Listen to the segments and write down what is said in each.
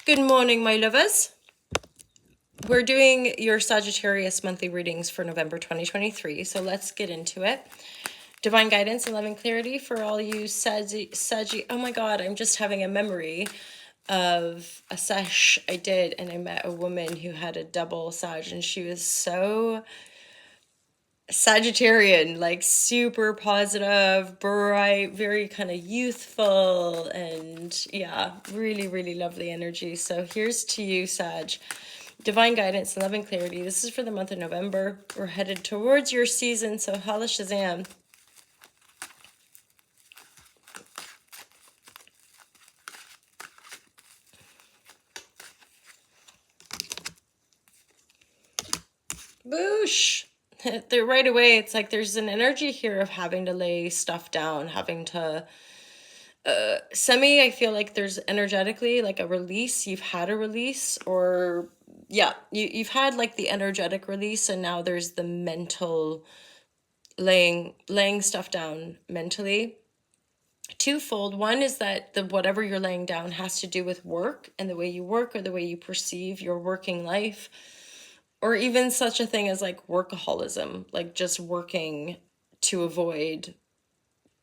Good morning, my lovers. We're doing your Sagittarius monthly readings for November 2023, so let's get into it. Divine guidance and loving clarity for all you Saggy. Oh my god, I'm just having a memory of a sesh I did, and I met a woman who had a double Sag, and she was so Sagittarian, like super positive, bright, very kind of youthful, and yeah, really, really lovely energy. So here's to you, Sag. Divine guidance and loving clarity. This is for the month of November. We're headed towards your season, so holla shazam. Boosh! They're right away. It's like there's an energy here of having to lay stuff down, having to I feel like there's energetically like a release. You've had a release, or yeah, you've had like the energetic release, and now there's the mental laying stuff down mentally. Twofold. One is that the whatever you're laying down has to do with work and the way you work or the way you perceive your working life, or even such a thing as like workaholism, like just working to avoid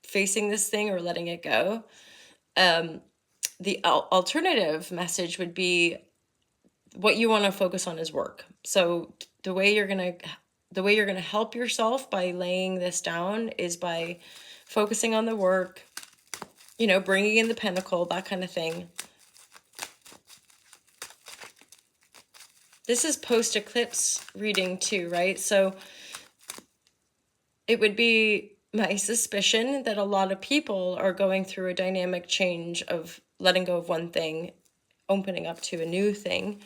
facing this thing or letting it go. The alternative message would be what you want to focus on is work. So the way you're going to help yourself by laying this down is by focusing on the work, bringing in the pentacle, that kind of thing. This is post-eclipse reading too, right? So it would be my suspicion that a lot of people are going through a dynamic change of letting go of one thing, opening up to a new thing.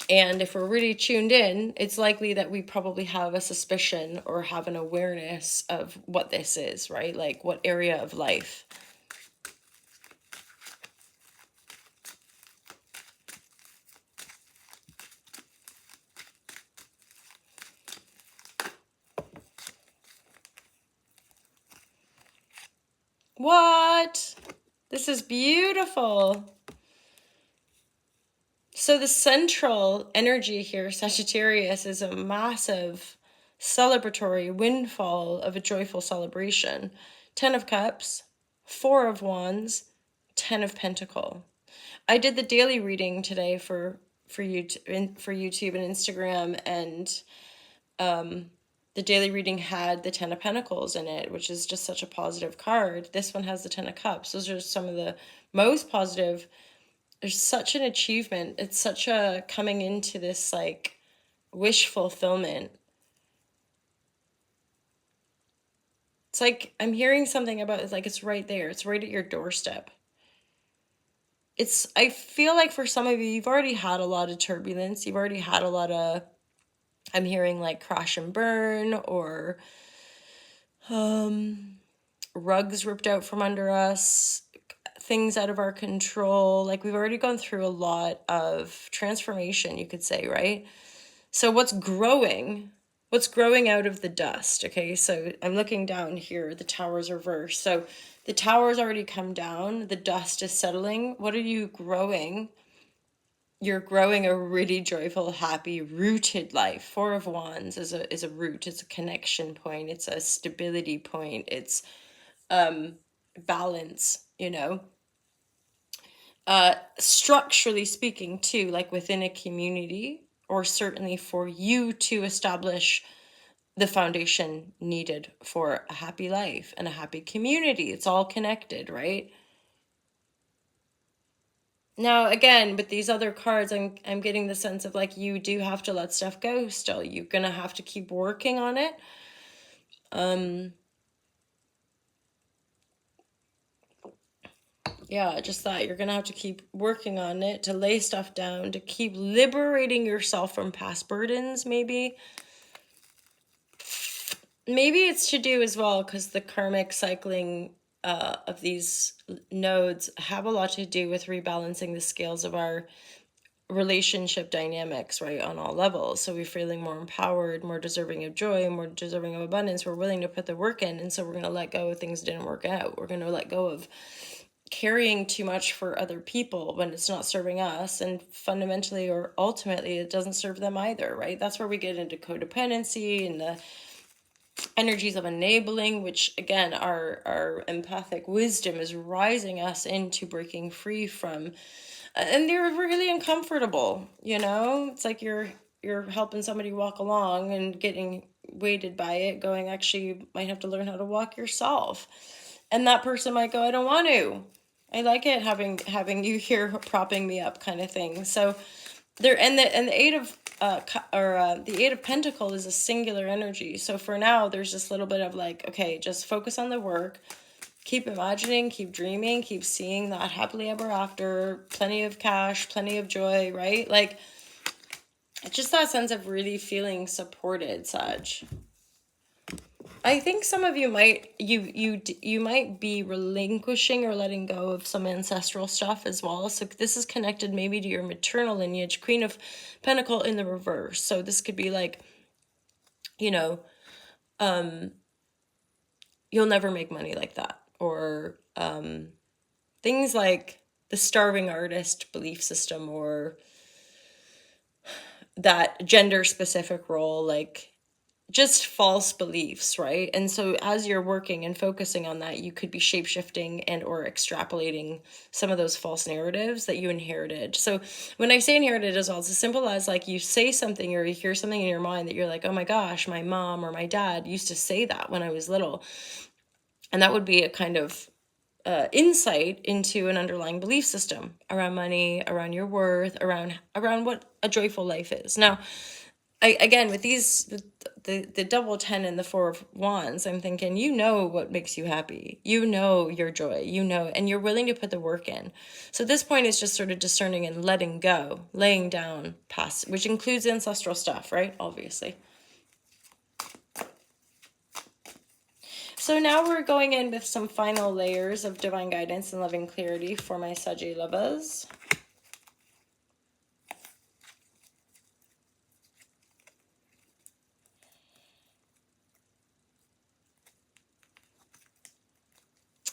And if we're really tuned in, it's likely that we probably have a suspicion or have an awareness of what this is, right? Like what area of life. What? This is beautiful. So the central energy here, Sagittarius, is a massive celebratory windfall of a joyful celebration. 10 of Cups, 4 of Wands, 10 of Pentacle. I did the daily reading today for YouTube and Instagram, and the daily reading had the 10 of Pentacles in it, which is just such a positive card. This one has the 10 of Cups. Those are some of the most positive. There's such an achievement. It's such a coming into this like wish fulfillment. It's like I'm hearing something about it's like it's right there. It's right at your doorstep. I feel like for some of you, you've already had a lot of turbulence. You've already had a lot of, I'm hearing like crash and burn, or rugs ripped out from under us, things out of our control. Like we've already gone through a lot of transformation, you could say, right? So what's growing out of the dust? Okay, so I'm looking down here, the tower's reversed. So the tower's already come down, the dust is settling. What are you growing? You're growing a really joyful, happy, rooted life. 4 of Wands is a root, it's a connection point, it's a stability point, it's balance, structurally speaking too, like within a community, or certainly for you to establish the foundation needed for a happy life and a happy community. It's all connected, right? Now, again, with these other cards, I'm getting the sense of like you do have to let stuff go still. You're gonna have to keep working on it. Yeah, just that you're gonna have to keep working on it, to lay stuff down, to keep liberating yourself from past burdens, maybe. Maybe it's to do as well because the karmic cycling of these nodes have a lot to do with rebalancing the scales of our relationship dynamics, right, on all levels. So we're feeling more empowered, more deserving of joy, more deserving of abundance. We're willing to put the work in, and so we're going to let go of things that didn't work out. We're going to let go of carrying too much for other people when it's not serving us, and fundamentally or ultimately it doesn't serve them either, right? That's where we get into codependency and the energies of enabling, which again our empathic wisdom is rising us into breaking free from, and they're really uncomfortable, it's like you're helping somebody walk along and getting weighted by it, going, actually you might have to learn how to walk yourself, and that person might go, I don't want to, I like it having you here propping me up, kind of thing. So there, and the eight of the eight of pentacle is a singular energy. So for now there's this little bit of like, okay, just focus on the work, keep imagining, keep dreaming, keep seeing that happily ever after, plenty of cash, plenty of joy, right? Like, it's just that sense of really feeling supported, Sag. I think some of you might you might be relinquishing or letting go of some ancestral stuff as well. So this is connected maybe to your maternal lineage, Queen of Pentacle in the reverse. So this could be like, you'll never make money like that, or things like the starving artist belief system, or that gender specific role, like just false beliefs, right? And so as you're working and focusing on that, you could be shape-shifting and or extrapolating some of those false narratives that you inherited. So when I say inherited as well, it's as simple as like you say something or you hear something in your mind that you're like, oh my gosh, my mom or my dad used to say that when I was little. And that would be a kind of insight into an underlying belief system around money, around your worth, around what a joyful life is. Now, again, with the double 10 and the 4 of wands, I'm thinking, what makes you happy, your joy, and you're willing to put the work in. So at this point, it's just sort of discerning and letting go, laying down past, which includes ancestral stuff, right? Obviously. So now we're going in with some final layers of divine guidance and loving clarity for my Saggy lovers.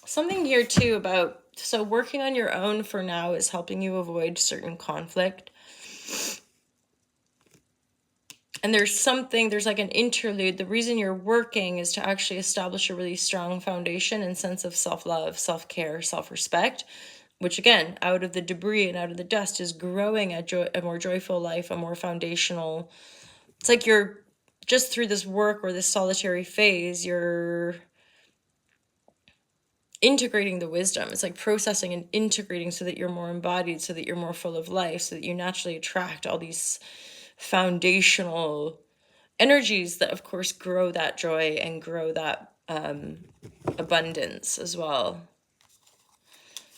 Something here too about, so working on your own for now is helping you avoid certain conflict. And there's like an interlude. The reason you're working is to actually establish a really strong foundation and sense of self-love, self-care, self-respect, which again, out of the debris and out of the dust is growing a more joyful life, a more foundational. It's like you're just through this work or this solitary phase, you're integrating the wisdom. It's like processing and integrating so that you're more embodied, so that you're more full of life, so that you naturally attract all these foundational energies that of course grow that joy and grow that abundance as well.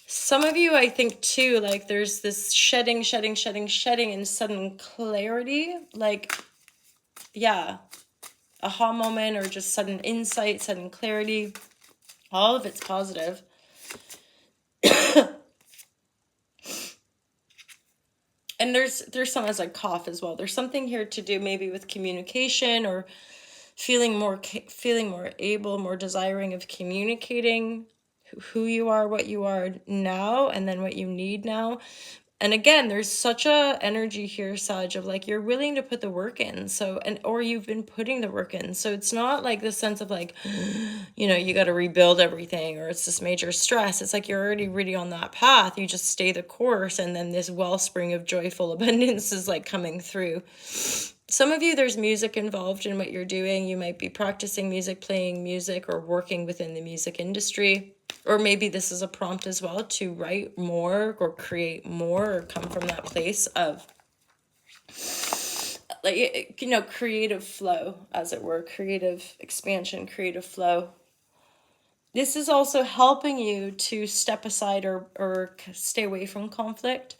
Some of you, I think too, like there's this shedding and sudden clarity, like, yeah, aha moment or just sudden insight, sudden clarity. All of it's positive. And there's some as like cough as well. There's something here to do maybe with communication, or feeling more able, more desiring of communicating who you are, what you are now, and then what you need now. And again, there's such a energy here, Sag, of like you're willing to put the work in. So, or you've been putting the work in. So it's not like this sense of like, you got to rebuild everything, or it's this major stress. It's like you're already really on that path. You just stay the course, and then this wellspring of joyful abundance is like coming through. Some of you, there's music involved in what you're doing. You might be practicing music, playing music, or working within the music industry. Or maybe this is a prompt as well to write more or create more, or come from that place of like, creative flow, as it were, creative expansion, creative flow. This is also helping you to step aside or stay away from conflict.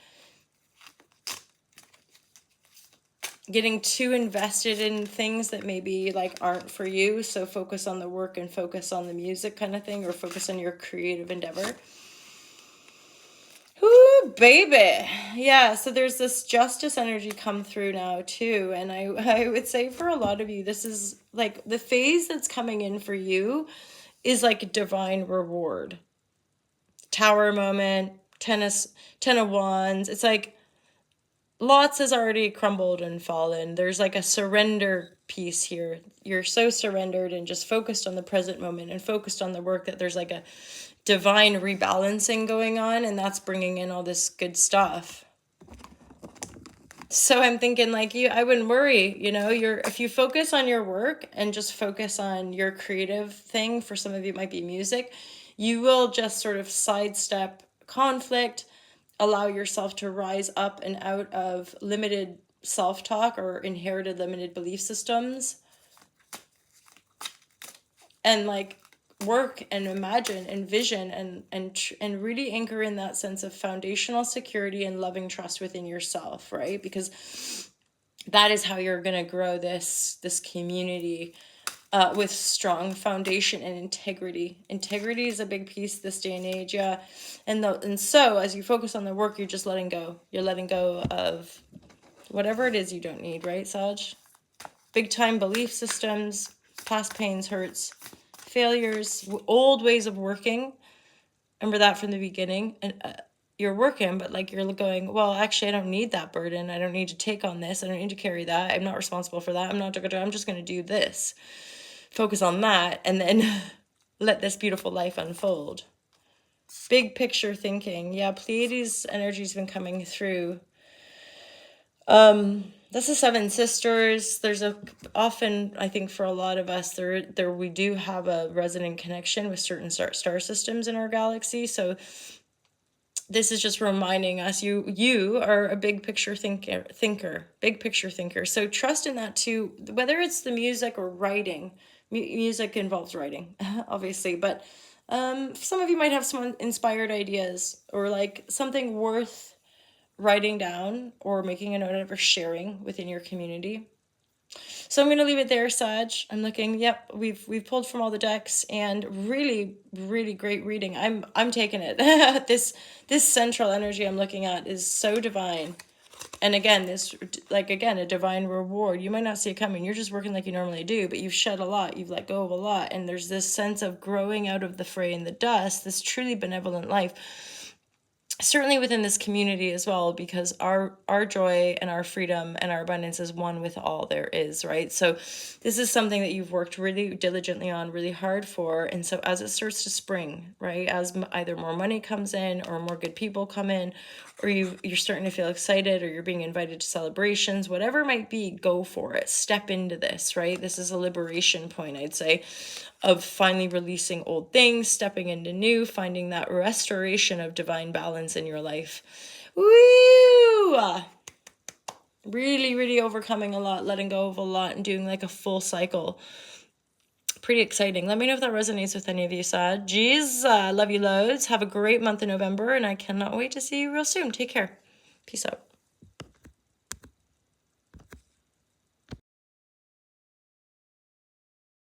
Getting too invested in things that maybe like aren't for you. So focus on the work and focus on the music kind of thing, or focus on your creative endeavor. Ooh, baby. Yeah, so there's this justice energy come through now too. And I would say for a lot of you, this is like the phase that's coming in for you is like divine reward. Tower moment, ten of wands. It's like lots has already crumbled and fallen. There's like a surrender piece here. You're so surrendered and just focused on the present moment and focused on the work that there's like a divine rebalancing going on, and that's bringing in all this good stuff. So I'm thinking like I wouldn't worry, if you focus on your work and just focus on your creative thing, for some of you it might be music, you will just sort of sidestep conflict, allow yourself to rise up and out of limited self-talk or inherited limited belief systems, and like work and imagine and vision and really anchor in that sense of foundational security and loving trust within yourself, right? Because that is how you're going to grow this community with strong foundation and integrity. Integrity is a big piece this day and age, yeah. And so as you focus on the work, you're just letting go. You're letting go of whatever it is you don't need, right, Sag? Big time belief systems, past pains, hurts, failures, old ways of working. Remember that from the beginning. And you're working, but like you're going, well, actually, I don't need that burden. I don't need to take on this. I don't need to carry that. I'm not responsible for that. I'm just going to do this. Focus on that, and then let this beautiful life unfold. Big picture thinking. Yeah, Pleiades energy's been coming through. That's the Seven Sisters. There's often, I think for a lot of us, there we do have a resonant connection with certain star systems in our galaxy. So this is just reminding us you are a big picture thinker, big picture thinker. So trust in that too, whether it's the music or writing. Music involves writing, obviously, but some of you might have some inspired ideas or like something worth writing down or making a note of or sharing within your community. So I'm going to leave it there, Sag. I'm looking. Yep, we've pulled from all the decks, and really, really great reading. I'm taking it. This central energy I'm looking at is so divine. And again, a divine reward. You might not see it coming. You're just working like you normally do, but you've shed a lot. You've let go of a lot. And there's this sense of growing out of the fray and the dust, this truly benevolent life. Certainly within this community as well, because our joy and our freedom and our abundance is one with all there is, right? So this is something that you've worked really diligently on, really hard for. And so as it starts to spring, right, as either more money comes in or more good people come in, or you're starting to feel excited, or you're being invited to celebrations, whatever it might be, go for it. Step into this, right? This is a liberation point, I'd say, of finally releasing old things, stepping into new, finding that restoration of divine balance in your life. Woo! Really, really overcoming a lot, letting go of a lot, and doing like a full cycle. Pretty exciting. Let me know if that resonates with any of you, Sag. Geez, love you loads. Have a great month of November, and I cannot wait to see you real soon. Take care. Peace out.